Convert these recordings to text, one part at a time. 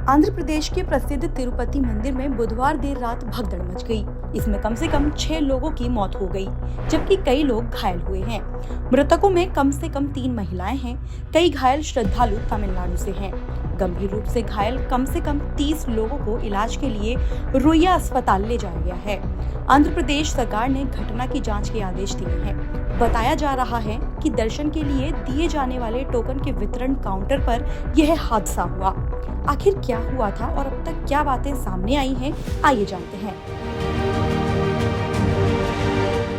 आंध्र प्रदेश के प्रसिद्ध तिरुपति मंदिर में बुधवार देर रात भगदड़ मच गई। इसमें कम से कम 6 लोगों की मौत हो गई, जबकि कई लोग घायल हुए हैं। मृतकों में कम से कम 3 महिलाएं हैं। कई घायल श्रद्धालु तमिलनाडु से हैं। गंभीर रूप से घायल कम से कम 30 लोगों को इलाज के लिए रुइया अस्पताल ले जाया गया है। आंध्र प्रदेश सरकार ने घटना की जांच के आदेश दिए हैं। बताया जा रहा है कि दर्शन के लिए दिए जाने वाले टोकन के वितरण काउंटर पर यह हादसा हुआ। आखिर क्या हुआ था और अब तक क्या बातें सामने आई हैं, आइए जानते हैं।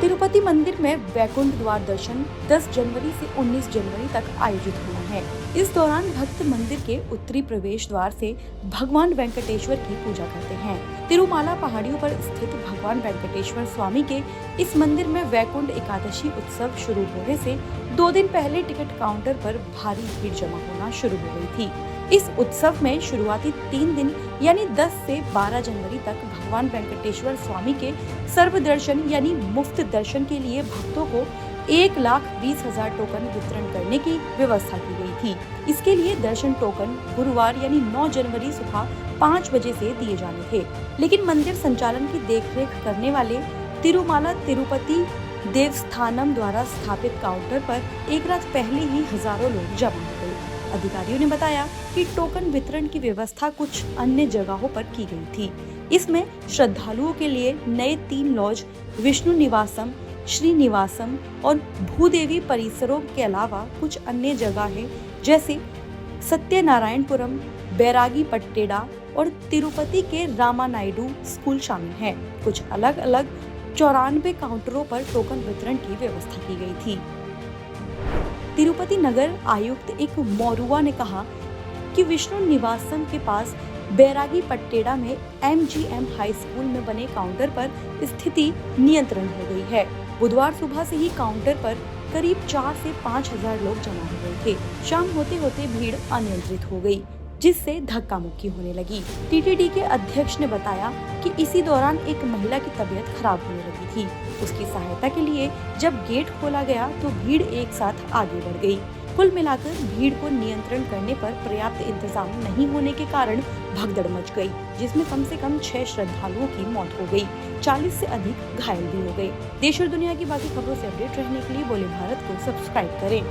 तिरुपति मंदिर में वैकुंठ द्वार दर्शन 10 जनवरी से 19 जनवरी तक आयोजित होना है। इस दौरान भक्त मंदिर के उत्तरी प्रवेश द्वार से भगवान वेंकटेश्वर की पूजा करते हैं। तिरुमाला पहाड़ियों पर स्थित भगवान वेंकटेश्वर स्वामी के इस मंदिर में वैकुंठ एकादशी उत्सव शुरू होने से 2 दिन पहले टिकट काउंटर पर भारी भीड़ जमा होना शुरू हो गई थी। इस उत्सव में शुरुआती 3 दिन यानी 10 से 12 जनवरी तक भगवान वेंकटेश्वर स्वामी के सर्व दर्शन यानी मुफ्त दर्शन के लिए भक्तों को 1,20,000 टोकन वितरण करने की व्यवस्था की गई थी। इसके लिए दर्शन टोकन गुरुवार यानी 9 जनवरी सुबह 5 बजे से दिए जाने थे, लेकिन मंदिर संचालन की देखरेख करने वाले तिरुमाला तिरुपति देवस्थानम द्वारा स्थापित काउंटर पर एक रात पहले ही हजारों लोग जमा हो गए। अधिकारियों ने बताया कि टोकन वितरण की व्यवस्था कुछ अन्य जगहों पर की गई थी। इसमें श्रद्धालुओं के लिए नए 3 लॉज विष्णु निवासम, श्रीनिवासम और भूदेवी परिसरों के अलावा कुछ अन्य जगहें जैसे सत्यनारायणपुरम, बैरागी पट्टेड़ा और तिरुपति के रामानायडू स्कूल शामिल हैं। कुछ अलग अलग 94 काउंटरों पर टोकन वितरण की व्यवस्था की गई थी। तिरुपति नगर आयुक्त एक मोरुआ ने कहा कि विष्णु निवासम के पास बैरागी पट्टेड़ा में MGM हाई स्कूल में बने काउंटर पर स्थिति नियंत्रण हो गई है। बुधवार सुबह से ही काउंटर पर करीब 4 से 5 हजार लोग जमा हो गए थे। शाम होते होते भीड़ अनियंत्रित हो गई, जिससे धक्का मुक्की होने लगी। TTD के अध्यक्ष ने बताया कि इसी दौरान एक महिला की तबीयत खराब होने लगी थी। उसकी सहायता के लिए जब गेट खोला गया तो भीड़ एक साथ आगे बढ़ गई। कुल मिलाकर भीड़ को नियंत्रण करने पर पर्याप्त इंतजाम नहीं होने के कारण भगदड़ मच गई, जिसमें कम से कम 6 श्रद्धालुओं की मौत हो गई, 40 से अधिक घायल भी हो गए। देश और दुनिया की बाकी खबरों से अपडेट रहने के लिए बोले भारत को सब्सक्राइब करें।